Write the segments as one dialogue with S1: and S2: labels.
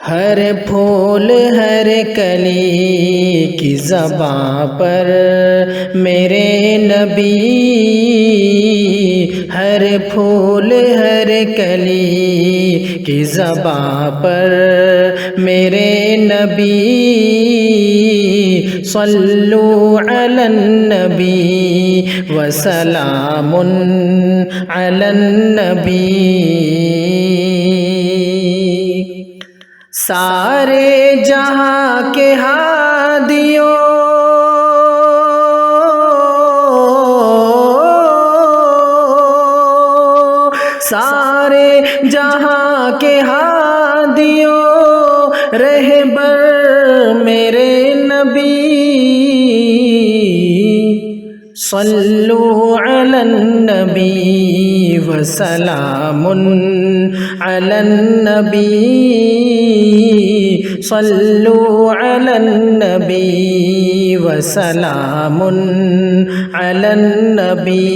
S1: ہر پھول ہر کلی کی زباں پر میرے نبی، ہر پھول ہر کلی کی زباں پر میرے نبی، صلو علی النبی وسلام علی النبی۔ سارے جہاں کے ہادیوں، سارے جہاں کے ہادیوں، رہبر میرے نبی، صلو علی النبی وسلام علی النبی، صلو علی النبی وسلام علی النبی۔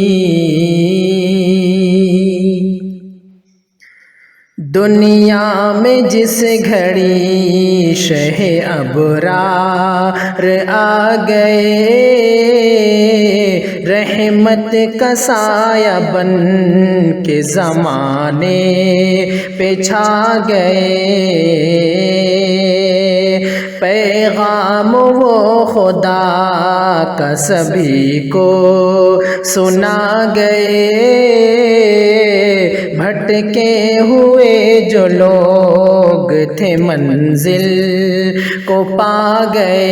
S1: دنیا میں جس گھڑی شہ ابرار آ گئے، رحمت کا سایہ بن کے زمانے پہ چھا گئے، پیغام وہ خدا کا سبھی کو سنا گئے، بھٹکے ہوئے جو لوگ تھے منزل کو پا گئے،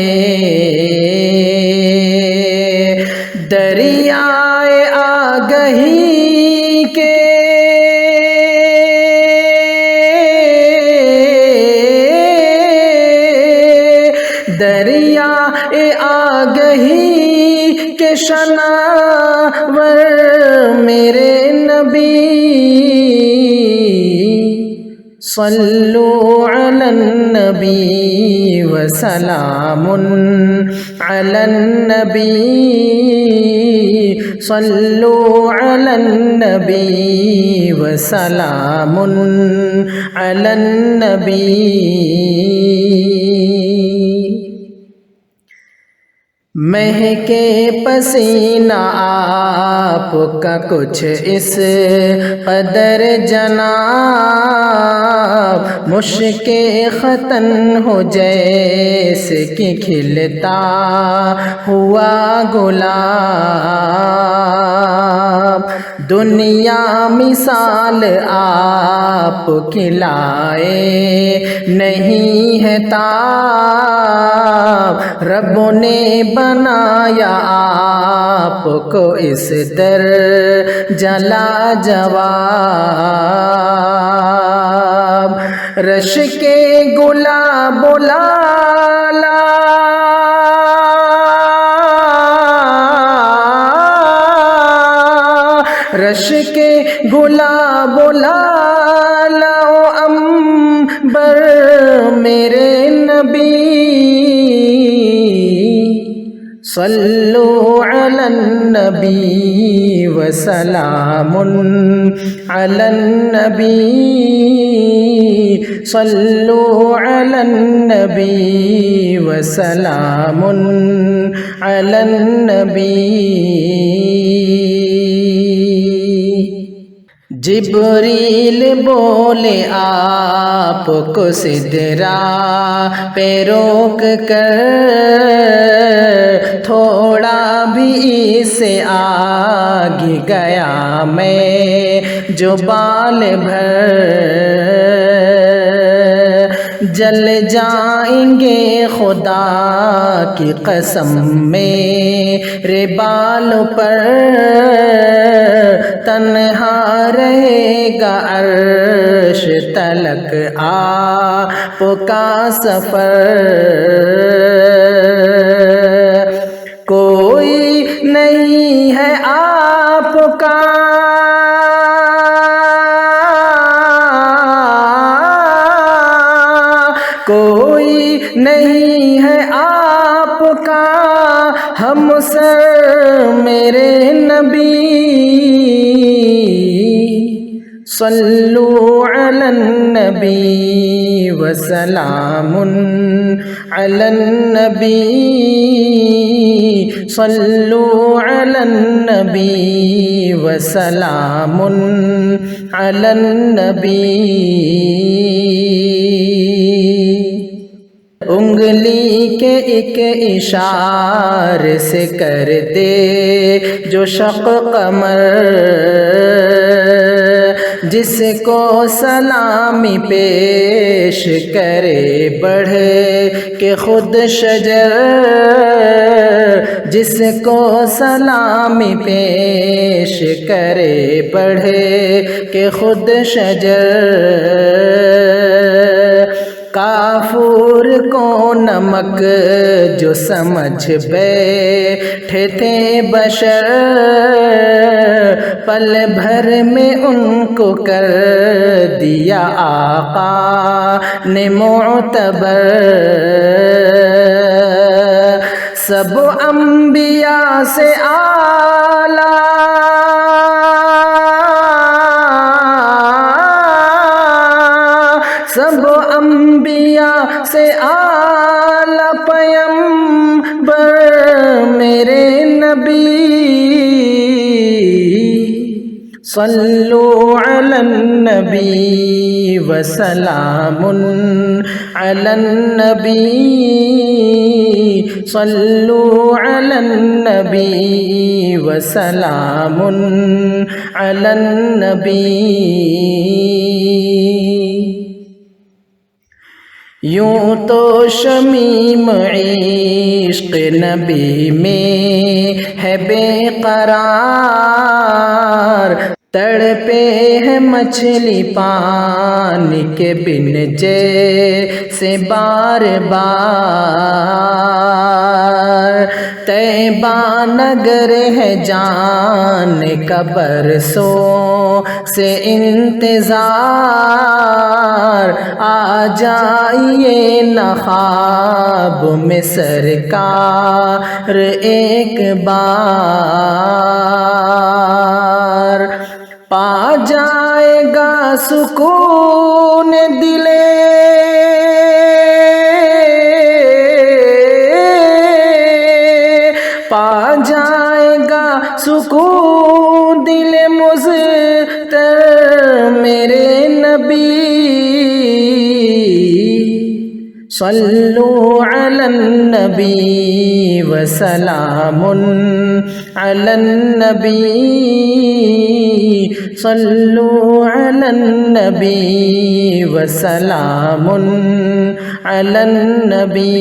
S1: دریائے آگہی کے دریائے آگہی کے شناور میرے نبی، صلو علی النبی وسلام علی النبی، صلو علی النبی وسلام علی النبی۔ مہکے پسینہ آپ کا کچھ اس قدر جناب، مشک ختن ہو جیسے کہ کھلتا ہوا گلاب، دنیا مثال آپ کی لائے نہیں ہے تاب، رب نے بنایا آپ کو اس در جلا جواب، رش کے گلاب و لالا رش کے گلاب و لالا و عنبر میرے نبی، صلو علی النبی وسلام علی النبی، صلو علی النبی وسلام علی النبی۔ جبریل بولے آپ کو سدرا پہ روک کر، تھوڑا بھی اسے آگے گیا میں جو بال بھر، جل جائیں گے خدا کی قسم میرے بال پر، تنہا رہے گا عرش تلک آپ کا سفر، کوئی نہیں ہے آپ کا کوئی نہیں ہے آپ کا ہم سر میرے نبی، صلوا على النبي وسلام على النبي صلوا على النبي وسلام على النبي انگلی کے ایک اشارے سے کر دے جو شق قمر جس کو سلامی پیش کرے بڑھے کہ خود شجر جس کو سلامی پیش کرے بڑھے کہ خود شجر کافور کو نمک جو سمجھ بیٹھے تھے بشر پل بھر میں ان کو کر دیا آقا نے معتبر سب انبیاء سے اعلیٰ سب انبیاء سے اعلیٰ پیغمبر میرے نبی صلوا علی النبی وسلام علی النبی صلوا علی النبی وسلام علی النبی یوں تو شمیم عشق نبی میں ہے بے قرار تڑپے ہے مچھلی پانی کے بن جیسے بار بار طیبہ نگر ہے جان کا برسوں سے انتظار آ جائیے نہ خواب میں سرکار ایک بار پا جائے گا سکون دلے پا جائے گا سکون دل مضطر میرے نبی صلوا علی النبی وسلام علی النبی صلوا علی النبی وسلام علی النبی